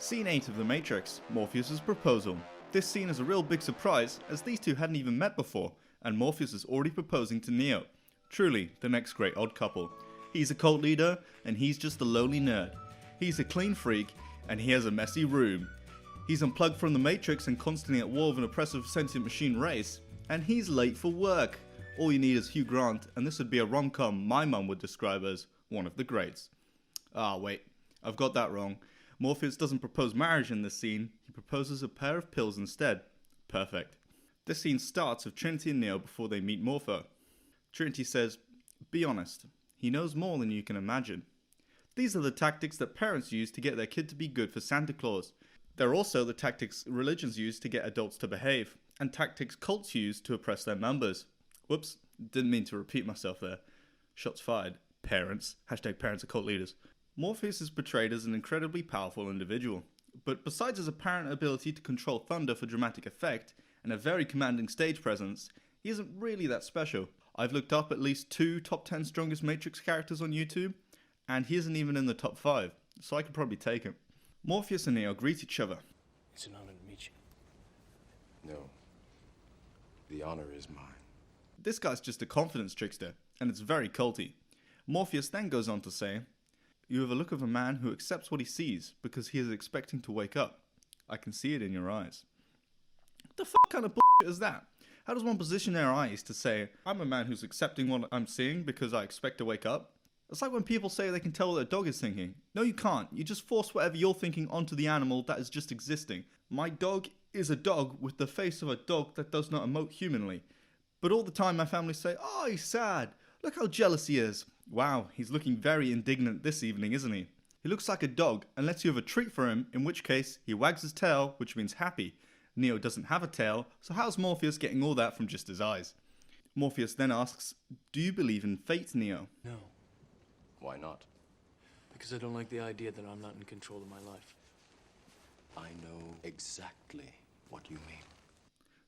Scene 8 of The Matrix, Morpheus' proposal. This scene is a real big surprise as these two hadn't even met before, and Morpheus is already proposing to Neo. Truly, the next great odd couple. He's a cult leader, and he's just a lonely nerd. He's a clean freak, and he has a messy room. He's unplugged from the Matrix and constantly at war with an oppressive sentient machine race, and he's late for work. All you need is Hugh Grant, and this would be a rom-com my mum would describe as one of the greats. Ah, wait, I've got that wrong. Morpheus doesn't propose marriage in this scene, he proposes a pair of pills instead. Perfect. This scene starts with Trinity and Neo before they meet Morpho. Trinity says, "Be honest, he knows more than you can imagine." These are the tactics that parents use to get their kid to be good for Santa Claus. They're also the tactics religions use to get adults to behave, and tactics cults use to oppress their members. Whoops, didn't mean to repeat myself there. Shots fired. Parents. Hashtag parents are cult leaders. Morpheus is portrayed as an incredibly powerful individual, but besides his apparent ability to control thunder for dramatic effect, and a very commanding stage presence, he isn't really that special. I've looked up at least 2 top 10 strongest Matrix characters on YouTube, and he isn't even in the top 5, so I could probably take him. Morpheus and Neo greet each other. It's an honor to meet you. No, the honor is mine. This guy's just a confidence trickster, and it's very culty. Morpheus then goes on to say, "You have a look of a man who accepts what he sees because he is expecting to wake up. I can see it in your eyes." What the fuck kind of bullshit is that? How does one position their eyes to say, "I'm a man who's accepting what I'm seeing because I expect to wake up"? It's like when people say they can tell what their dog is thinking. No, you can't. You just force whatever you're thinking onto the animal that is just existing. My dog is a dog with the face of a dog that does not emote humanly. But all the time my family say, "Oh, he's sad. Look how jealous he is." Wow, he's looking very indignant this evening, isn't he? He looks like a dog, unless you have a treat for him, in which case he wags his tail, which means happy. Neo doesn't have a tail, so how's Morpheus getting all that from just his eyes? Morpheus then asks, "Do you believe in fate, Neo?" No, Why not? because I don't like the idea that I'm not in control of my life. I know exactly what you mean.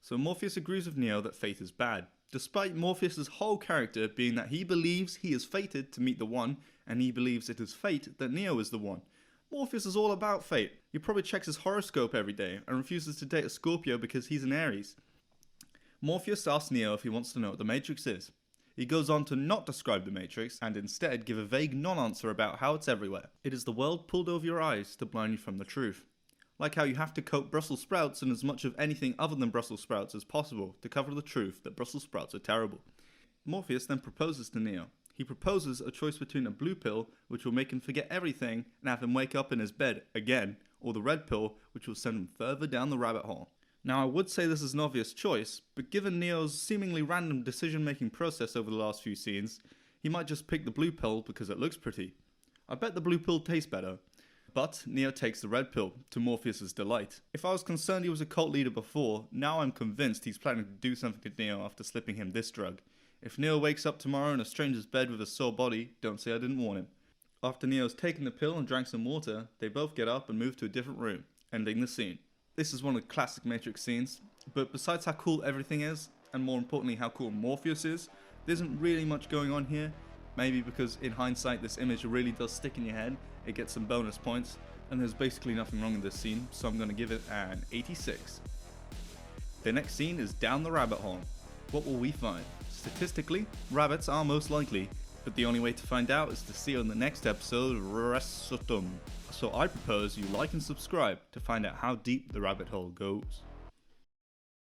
So Morpheus agrees with Neo that fate is bad, despite Morpheus' whole character being that he believes he is fated to meet the one, and he believes it is fate that Neo is the one. Morpheus is all about fate. He probably checks his horoscope every day, and refuses to date a Scorpio because he's an Aries. Morpheus asks Neo if he wants to know what the Matrix is. He goes on to not describe the Matrix, and instead give a vague non-answer about how it's everywhere. It is the world pulled over your eyes to blind you from the truth. Like how you have to coat Brussels sprouts in as much of anything other than Brussels sprouts as possible to cover the truth that Brussels sprouts are terrible. Morpheus then proposes to Neo. He proposes a choice between a blue pill, which will make him forget everything and have him wake up in his bed again, or the red pill, which will send him further down the rabbit hole. Now, I would say this is an obvious choice, but given Neo's seemingly random decision-making process over the last few scenes, he might just pick the blue pill because it looks pretty. I bet the blue pill tastes better. But Neo takes the red pill, to Morpheus' delight. If I was concerned he was a cult leader before, now I'm convinced he's planning to do something to Neo after slipping him this drug. If Neo wakes up tomorrow in a stranger's bed with a sore body, don't say I didn't warn him. After Neo's taken the pill and drank some water, they both get up and move to a different room, ending the scene. This is one of the classic Matrix scenes, but besides how cool everything is, and more importantly how cool Morpheus is, there isn't really much going on here. Maybe because in hindsight this image really does stick in your head, it gets some bonus points, and there's basically nothing wrong in this scene, so I'm going to give it an 86. The next scene is down the rabbit hole. What will we find? Statistically, rabbits are most likely, but the only way to find out is to see on the next episode of Resotum. So I propose you like and subscribe to find out how deep the rabbit hole goes.